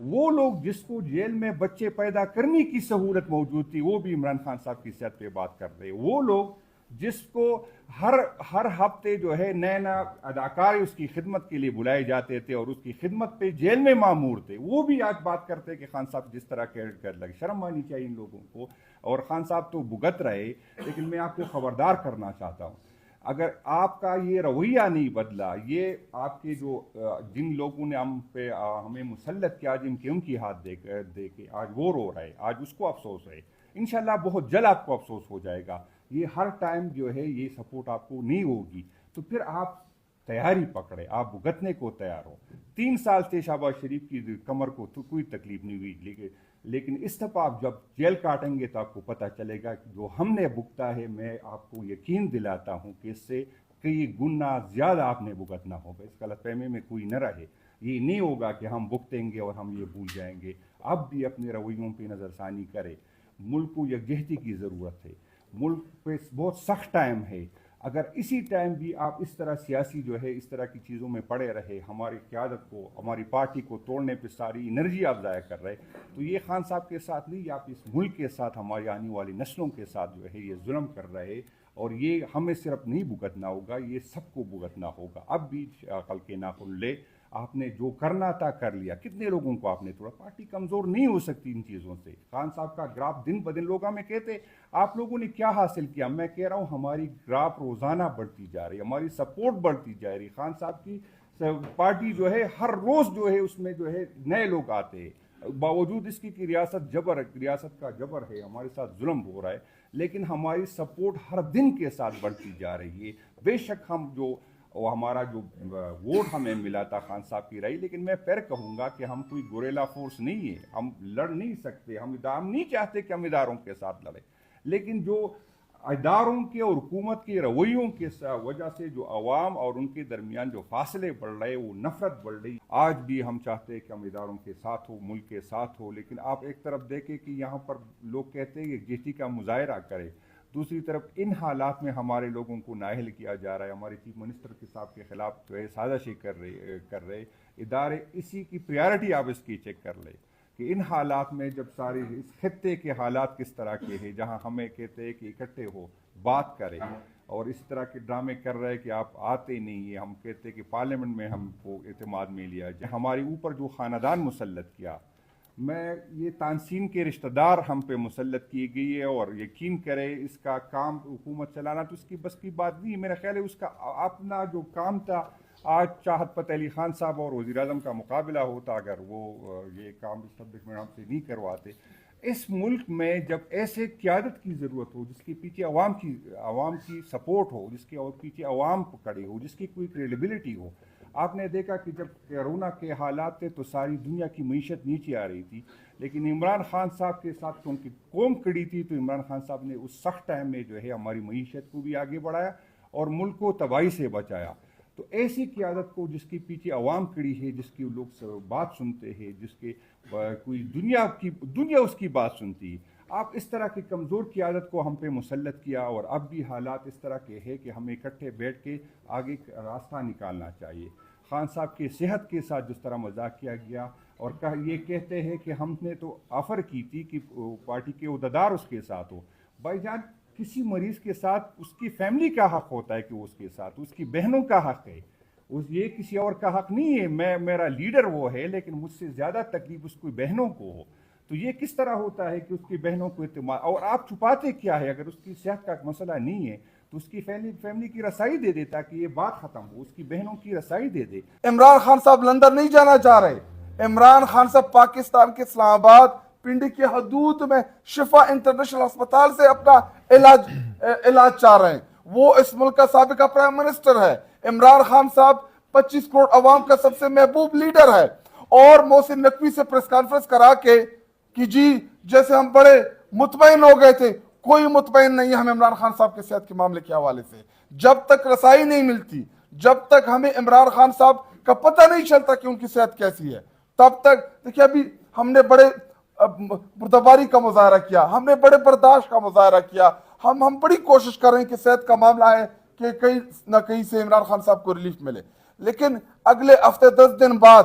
وہ لوگ جس کو جیل میں بچے پیدا کرنے کی سہولت موجود تھی وہ بھی عمران خان صاحب کی صحت پہ بات کر رہے. وہ لوگ جس کو ہر ہفتے جو ہے نئے نئے اداکار اس کی خدمت کے لیے بلائے جاتے تھے اور اس کی خدمت پہ جیل میں مامور تھے, وہ بھی آج بات کرتے کہ خان صاحب جس طرح کر لگے. شرم آنی چاہیے ان لوگوں کو. اور خان صاحب تو بھگت رہے, لیکن میں آپ کو خبردار کرنا چاہتا ہوں, اگر آپ کا یہ رویہ نہیں بدلا, یہ آپ کے جو جن لوگوں نے ہمیں مسلط کیا, جن کے ان کی ہاتھ دے کے آج وہ رو رہے, آج اس کو افسوس ہے. انشاءاللہ بہت جلد آپ کو افسوس ہو جائے گا. یہ ہر ٹائم جو ہے یہ سپورٹ آپ کو نہیں ہوگی, تو پھر آپ تیاری پکڑے, آپ بھگتنے کو تیار ہو. 3 سال سے شہباز شریف کی کمر کو تو کوئی تکلیف نہیں ہوئی, لیکن اس دفعہ آپ جب جیل کاٹیں گے تو آپ کو پتہ چلے گا کہ جو ہم نے بھگتا ہے, میں آپ کو یقین دلاتا ہوں کہ اس سے کئی گنا زیادہ آپ نے بھگتنا ہوگا. اس غلط فہمی میں کوئی نہ رہے. یہ نہیں ہوگا کہ ہم بھگتیں گے اور ہم یہ بھول جائیں گے. اب بھی اپنے رویوں پہ نظر ثانی کرے. ملک کو یکجہتی کی ضرورت ہے. ملک پہ بہت سخت ٹائم ہے. اگر اسی ٹائم بھی آپ اس طرح سیاسی جو ہے اس طرح کی چیزوں میں پڑے رہے, ہماری قیادت کو, ہماری پارٹی کو توڑنے پہ ساری انرجی آپ ضائع کر رہے, تو یہ خان صاحب کے ساتھ نہیں, آپ اس ملک کے ساتھ, ہماری آنے والی نسلوں کے ساتھ جو ہے یہ ظلم کر رہے. اور یہ ہمیں صرف نہیں بھگتنا ہوگا, یہ سب کو بھگتنا ہوگا. اب بھی عقل کے ناخن لے, آپ نے جو کرنا تھا کر لیا. کتنے لوگوں کو آپ نے توڑا. پارٹی کمزور نہیں ہو سکتی ان چیزوں سے. خان صاحب کا گراف دن بدن لوگ ہمیں کہتے آپ لوگوں نے کیا حاصل کیا. میں کہہ رہا ہوں ہماری گراف روزانہ بڑھتی جا رہی, ہماری سپورٹ بڑھتی جا رہی. خان صاحب کی پارٹی جو ہے ہر روز جو ہے اس میں جو ہے نئے لوگ آتے ہیں, باوجود اس کی کہ ریاست کا جبر ہے, ہمارے ساتھ ظلم ہو رہا ہے, لیکن ہماری سپورٹ ہر دن کے ساتھ بڑھتی جا رہی ہے. بے شک ہم جو ہمارا جو ووٹ ہمیں ملا تھا خان صاحب کی رہی, لیکن میں پھر کہوں گا کہ ہم کوئی گوریلا فورس نہیں ہے, ہم لڑ نہیں سکتے. ہم نہیں چاہتے کہ ہم اداروں کے ساتھ لڑیں, لیکن جو اداروں کے اور حکومت کے رویوں کی وجہ سے جو عوام اور ان کے درمیان جو فاصلے بڑھ رہے, وہ نفرت بڑھ رہی. آج بھی ہم چاہتے ہیں کہ ہم اداروں کے ساتھ ہو, ملک کے ساتھ ہو, لیکن آپ ایک طرف دیکھیں کہ یہاں پر لوگ کہتے ہیں کہ یکجہتی کا مظاہرہ کرے, دوسری طرف ان حالات میں ہمارے لوگوں کو نااہل کیا جا رہا ہے. ہمارے چیف منسٹر کے صاحب کے خلاف جو ہے سازشیں کر رہے ادارے. اسی کی پریارٹی آپ اس کی چیک کر لیں کہ ان حالات میں جب سارے اس خطے کے حالات کس طرح کے ہیں, جہاں ہمیں کہتے ہیں کہ اکٹھے ہو بات کریں, اور اس طرح کے ڈرامے کر رہے کہ آپ آتے نہیں ہیں. ہم کہتے ہیں کہ پارلیمنٹ میں ہم کو اعتماد میں لیا جائے. ہمارے اوپر جو خاندان مسلط کیا, میں یہ تانسین کے رشتہ دار ہم پہ مسلط کی گئی ہے, اور یقین کرے اس کا کام حکومت چلانا تو اس کی بس کی بات نہیں ہے. میرا خیال ہے اس کا اپنا جو کام تھا, آج چاہت فتح علی خان صاحب اور وزیر اعظم کا مقابلہ ہوتا اگر وہ یہ کام سبجیکٹ میں ہم سے نہیں کرواتے. اس ملک میں جب ایسے قیادت کی ضرورت ہو جس کے پیچھے عوام کی سپورٹ ہو, جس کے پیچھے عوام کھڑے ہو, جس کی کوئی کریڈیبلٹی ہو. آپ نے دیکھا کہ جب کرونا کے حالات تھے تو ساری دنیا کی معیشت نیچے آ رہی تھی, لیکن عمران خان صاحب کے ساتھ کیونکہ قوم کھڑی تھی, تو عمران خان صاحب نے اس سخت ٹائم میں جو ہے ہماری معیشت کو بھی آگے بڑھایا اور ملک کو تباہی سے بچایا. تو ایسی قیادت کو جس کے پیچھے عوام کھڑی ہے, جس کی لوگ بات سنتے ہیں, جس کے کوئی دنیا اس کی بات سنتی ہے, آپ اس طرح کی کمزور قیادت کو ہم پہ مسلط کیا. اور اب بھی حالات اس طرح کے ہیں کہ ہمیں اکٹھے بیٹھ کے آگے راستہ نکالنا چاہیے. خان صاحب کی صحت کے ساتھ جس طرح مذاق کیا گیا, اور یہ کہتے ہیں کہ ہم نے تو آفر کی تھی کہ پارٹی کے عہدیدار اس کے ساتھ ہو. بھائی جان, کسی مریض کے ساتھ اس کی فیملی کا حق ہوتا ہے کہ وہ اس کے ساتھ, اس کی بہنوں کا حق ہے, یہ کسی اور کا حق نہیں ہے. میرا لیڈر وہ ہے, لیکن مجھ سے زیادہ تکلیف اس کی بہنوں کو ہو. تو یہ کس طرح ہوتا ہے کہ اس کی بہنوں کو اعتماد, اور آپ چھپاتے کیا ہے؟ اگر اس کی صحت کا مسئلہ نہیں ہے تو اس کی فیملی کی رسائی دے دے تاکہ یہ بات ختم ہو, اس کی بہنوں کی رسائی دے دے. عمران خان صاحب لندن نہیں جانا چاہ رہے. عمران خان صاحب پاکستان کے اسلام آباد پنڈی کے حدود میں شفا انٹرنیشنل ہسپتال سے اپنا علاج چاہ رہے ہیں. وہ اس ملک کا سابقہ پرائم منسٹر ہے. عمران خان صاحب 25 کروڑ عوام کا سب سے محبوب لیڈر ہے, اور محسن نقوی سے پریس کانفرنس کرا کے کہ جی جیسے ہم بڑے مطمئن ہو گئے تھے, کوئی مطمئن نہیں ہے ہمیں عمران خان صاحب کے صحت کے معاملے کے حوالے سے. جب تک رسائی نہیں ملتی, جب تک ہمیں عمران خان صاحب کا پتہ نہیں چلتا کہ ان کی صحت کیسی ہے, تب تک دیکھیں ابھی ہم نے بڑے بردباری کا مظاہرہ کیا, ہم نے بڑے برداشت کا مظاہرہ کیا, ہم بڑی کوشش کر رہے ہیں کہ صحت کا معاملہ ہے کہ کہیں نہ کہیں سے عمران خان صاحب کو ریلیف ملے. لیکن اگلے ہفتے 10 دن بعد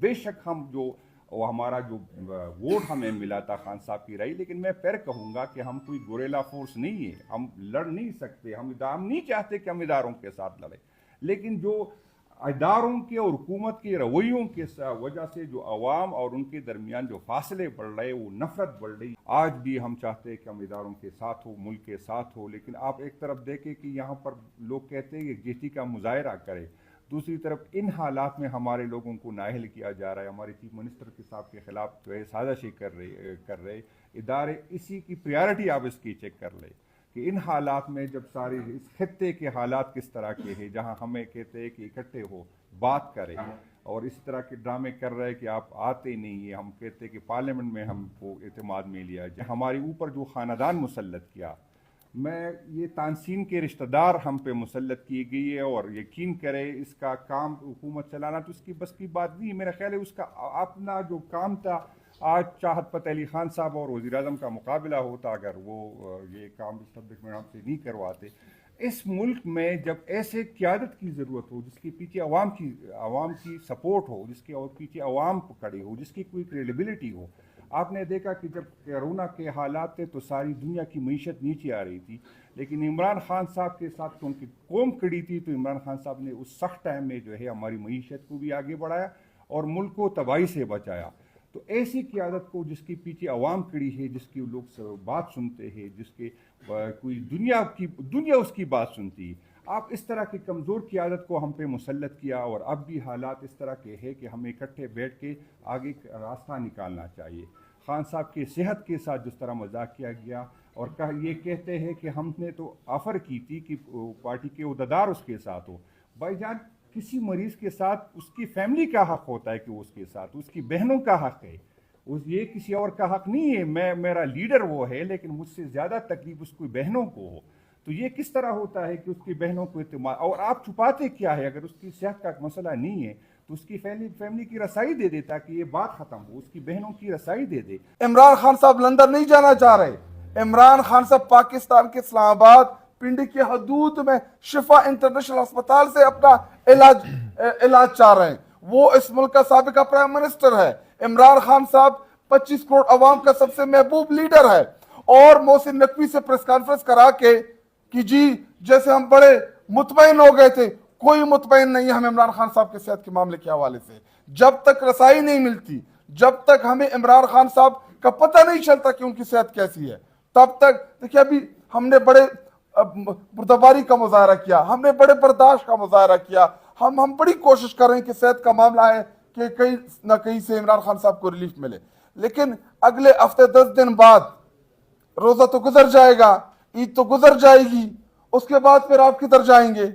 بے شک ہم جو وہ ہمارا جو ووٹ ہمیں ملا تھا خان صاحب کی رائے، لیکن میں پھر کہوں گا کہ ہم کوئی گوریلا فورس نہیں ہے، ہم لڑ نہیں سکتے، ہم نہیں چاہتے کہ ہم اداروں کے ساتھ لڑیں، لیکن جو اداروں کے اور حکومت کے رویوں کے وجہ سے جو عوام اور ان کے درمیان جو فاصلے بڑھ رہے، وہ نفرت بڑھ رہی، آج بھی ہم چاہتے ہیں کہ ہم اداروں کے ساتھ ہو، ملک کے ساتھ ہو، لیکن آپ ایک طرف دیکھیں کہ یہاں پر لوگ کہتے ہیں کہ یکجہتی کا مظاہرہ کرے، دوسری طرف ان حالات میں ہمارے لوگوں کو نااہل کیا جا رہا ہے، ہمارے چیف منسٹر کے صاحب کے خلاف جو ہے سازشیں کر رہے ادارے، اسی کی پریارٹی آپ اس کی چیک کر لیں کہ ان حالات میں جب سارے اس خطے کے حالات کس طرح کے ہیں، جہاں ہمیں کہتے ہیں کہ اکٹھے ہو بات کریں، اور اس طرح کے ڈرامے کر رہے کہ آپ آتے نہیں ہیں، ہم کہتے ہیں کہ پارلیمنٹ میں ہم کو اعتماد میں لیا جائے، ہمارے اوپر جو خاندان مسلط کیا، میں یہ تانسین کے رشتہ دار ہم پہ مسلط کی گئی ہے، اور یقین کرے اس کا کام حکومت چلانا تو اس کی بس کی بات نہیں، میرا خیال ہے اس کا اپنا جو کام تھا، آج چاہت فتح علی خان صاحب اور وزیر اعظم کا مقابلہ ہوتا اگر وہ یہ کام اسٹیبلشمنٹ میں ہم سے نہیں کرواتے۔ اس ملک میں جب ایسے قیادت کی ضرورت ہو، جس کے پیچھے عوام کی سپورٹ ہو، جس کے پیچھے عوام کھڑے ہو، جس کی کوئی کریڈیبلٹی ہو، آپ نے دیکھا کہ جب کرونا کے حالات تھے تو ساری دنیا کی معیشت نیچے آ رہی تھی، لیکن عمران خان صاحب کے ساتھ کیونکہ قوم کھڑی تھی تو عمران خان صاحب نے اس سخت ٹائم میں جو ہے ہماری معیشت کو بھی آگے بڑھایا اور ملک کو تباہی سے بچایا۔ تو ایسی قیادت کو جس کے پیچھے عوام کھڑی ہے، جس کی لوگ بات سنتے ہیں، جس کے کوئی دنیا اس کی بات سنتی ہے، آپ اس طرح کی کمزور قیادت کو ہم پہ مسلط کیا، اور اب بھی حالات اس طرح کے ہیں کہ ہمیں اکٹھے بیٹھ کے آگے راستہ نکالنا چاہیے۔ خان صاحب کی صحت کے ساتھ جس طرح مذاق کیا گیا، اور یہ کہتے ہیں کہ ہم نے تو آفر کی تھی کہ پارٹی کے عہدیدار اس کے ساتھ ہو، بھائی جان کسی مریض کے ساتھ اس کی فیملی کا حق ہوتا ہے کہ وہ اس کے ساتھ، اس کی بہنوں کا حق ہے، یہ کسی اور کا حق نہیں ہے۔ میرا لیڈر وہ ہے لیکن مجھ سے زیادہ تکلیف اس کی بہنوں کو ہو، تو یہ کس طرح ہوتا ہے کہ اس کی بہنوں کو اعتماد، اور آپ چھپاتے کیا ہے؟ اگر اس کی صحت کا مسئلہ نہیں ہے تو اس کی فیملی کی رسائی دے دے تاکہ یہ بات ختم ہو، اس کی بہنوں کی رسائی دے دے۔ عمران خان صاحب لندن نہیں جانا چاہ رہے، عمران خان صاحب پاکستان کے اسلام آباد پنڈی کی حدود میں شفا انٹرنیشنل ہسپتال سے اپنا علاج چاہ رہے ہیں۔ وہ اس ملک کا سابقہ پرائم منسٹر ہے۔ عمران خان صاحب 25 کروڑ عوام کا سب سے محبوب لیڈر ہے، اور محسن نقوی سے پریس کانفرنس کرا کے کہ جی جیسے ہم بڑے مطمئن ہو گئے تھے، کوئی مطمئن نہیں ہے ہم عمران خان صاحب کے صحت کے معاملے کے حوالے سے۔ جب تک رسائی نہیں ملتی، جب تک ہمیں عمران خان صاحب کا پتہ نہیں چلتا کہ ان کی صحت کیسی ہے، تب تک دیکھیں ابھی ہم نے بڑے بردباری کا مظاہرہ کیا، ہم نے بڑے برداشت کا مظاہرہ کیا، ہم بڑی کوشش کر رہے ہیں کہ صحت کا معاملہ ہے کہ کہیں نہ کہیں سے عمران خان صاحب کو ریلیف ملے، لیکن اگلے ہفتے 10 دن بعد روزہ تو گزر جائے گا، عید تو گزر جائے گی، اس کے بعد پھر آپ کدھر جائیں گے؟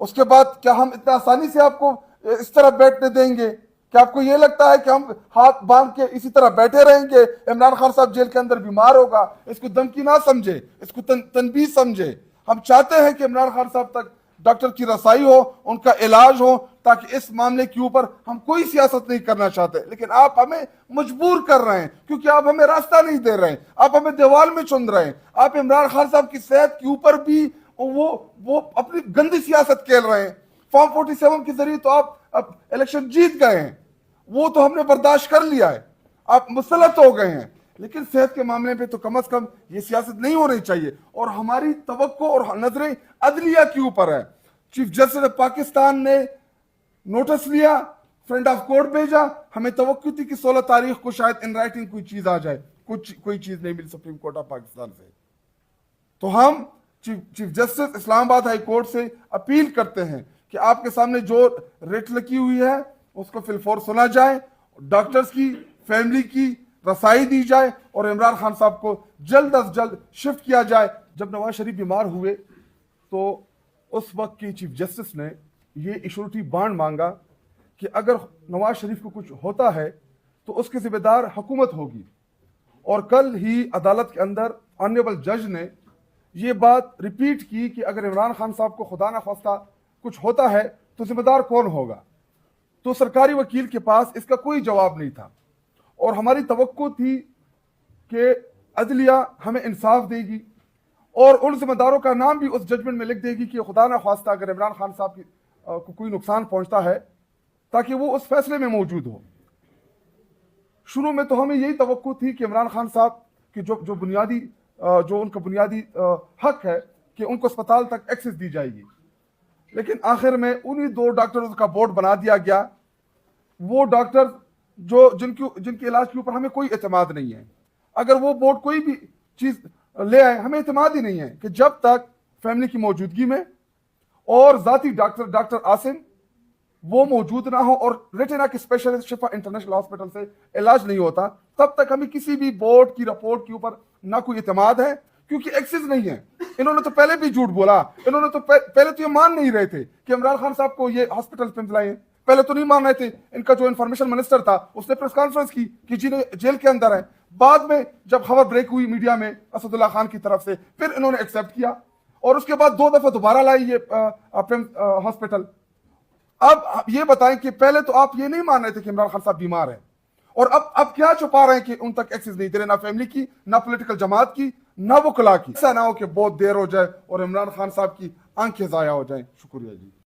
اس کے بعد کیا ہم اتنا آسانی سے آپ کو اس طرح بیٹھنے دیں گے؟ کہ آپ کو یہ لگتا ہے کہ ہم ہاتھ باندھ کے اسی طرح بیٹھے رہیں گے؟ عمران خان صاحب جیل کے اندر بیمار ہوگا، اس کو دھمکی نہ سمجھے، اس کو تنبیہ سمجھے۔ ہم چاہتے ہیں کہ عمران خان صاحب تک ڈاکٹر کی رسائی ہو، ان کا علاج ہو، تاکہ اس معاملے کے اوپر ہم کوئی سیاست نہیں کرنا چاہتے، لیکن آپ ہمیں مجبور کر رہے ہیں، کیونکہ آپ ہمیں راستہ نہیں دے رہے ہیں، آپ ہمیں دیوال میں چن رہے ہیں۔ آپ عمران خان صاحب کی صحت کے اوپر بھی وہ اپنی گندی سیاست کھیل رہے ہیں۔ فارم 47 کے ذریعے تو آپ الیکشن جیت گئے ہیں، وہ تو ہم نے برداشت کر لیا ہے، آپ مسلط ہو گئے ہیں، لیکن صحت کے معاملے پہ تو کم از کم یہ سیاست نہیں ہونی چاہیے، اور ہماری توقع اور نظریں عدلیہ کے اوپر ہے۔ چیف جسٹس آف پاکستان نے نوٹس لیا، فرینڈ آف کورٹ بھیجا، ہمیں توقع تھی کہ 16 تاریخ کو شاید ان رائٹنگ کوئی چیز آ جائے، کوئی چیز نہیں ملی سپریم کورٹ آف پاکستان سے۔ تو ہم چیف جسٹس اسلام آباد ہائی کورٹ سے اپیل کرتے ہیں کہ آپ کے سامنے جو ریٹ لکی ہوئی ہے اس کو فی الفور سنا جائے، ڈاکٹرز کی فیملی کی رسائی دی جائے، اور عمران خان صاحب کو جلد از جلد شفٹ کیا جائے۔ جب نواز شریف بیمار ہوئے تو اس وقت کی چیف جسٹس نے یہ ایشورٹی بانڈ مانگا کہ اگر نواز شریف کو کچھ ہوتا ہے تو اس کے ذمہ دار حکومت ہوگی، اور کل ہی عدالت کے اندر آنریبل جج نے یہ بات ریپیٹ کی کہ اگر عمران خان صاحب کو خدا نہ خواستہ کچھ ہوتا ہے تو ذمہ دار کون ہوگا؟ تو سرکاری وکیل کے پاس اس کا کوئی جواب نہیں تھا، اور ہماری توقع تھی کہ عدلیہ ہمیں انصاف دے گی، اور ان ذمہ داروں کا نام بھی اس ججمنٹ میں لکھ دے گی کہ خدا نہ خواستہ اگر عمران خان صاحب کو کوئی نقصان پہنچتا ہے تاکہ وہ اس فیصلے میں موجود ہو۔ شروع میں تو ہمیں یہی توقع تھی کہ عمران خان صاحب کی جو بنیادی جو ان کا بنیادی حق ہے کہ ان کو اسپتال تک ایکسس دی جائے گی، لیکن آخر میں انہی 2 ڈاکٹرز کا بورڈ بنا دیا گیا. وہ ڈاکٹر جن کے علاج کے اوپر ہمیں کوئی اعتماد نہیں ہے. اگر وہ بورڈ کوئی بھی چیز لے آئے ہمیں اعتماد ہی نہیں ہے کہ جب تک فیملی کی موجودگی میں اور ذاتی ڈاکٹر عاصم وہ موجود نہ ہو اور ریٹینا کے اسپیشلسٹ شفا انٹرنیشنل ہاسپٹل سے علاج نہیں ہوتا، تب تک ہمیں کسی بھی بورڈ کی رپورٹ کے اوپر نہ کوئی اعتماد ہے، کیونکہ ایکسس نہیں ہے. انہوں نے تو پہلے بھی جھوٹ بولا. انہوں نے تو پہلے تو یہ مان نہیں رہے تھے کہ عمران خان صاحب کو یہ ہاسپٹل پہ لائے. پہلے تو نہیں مان رہے تھے. ان کا جو انفارمیشن منسٹر تھا اس نے پریس کانفرنس کی کہ جنہیں جیل کے اندر ہے. بعد میں جب خبر بریک ہوئی میڈیا میں اسد اللہ خان کی طرف سے، پھر انہوں نے ایکسیپٹ کیا اور اس کے بعد 2 دفعہ دوبارہ لائی یہ ہاسپٹل. اب یہ بتائیں کہ پہلے تو آپ یہ نہیں مان رہے تھے کہ عمران خان صاحب بیمار ہیں، اور اب کیا چھپا رہے ہیں کہ ان تک ایکسس نہیں دے رہے، نہ فیملی کی، نہ پولیٹیکل جماعت کی، نہ وکلا کی. ایسا نہ ہو کہ بہت دیر ہو جائے اور عمران خان صاحب کی آنکھیں ضائع ہو جائیں. شکریہ جی.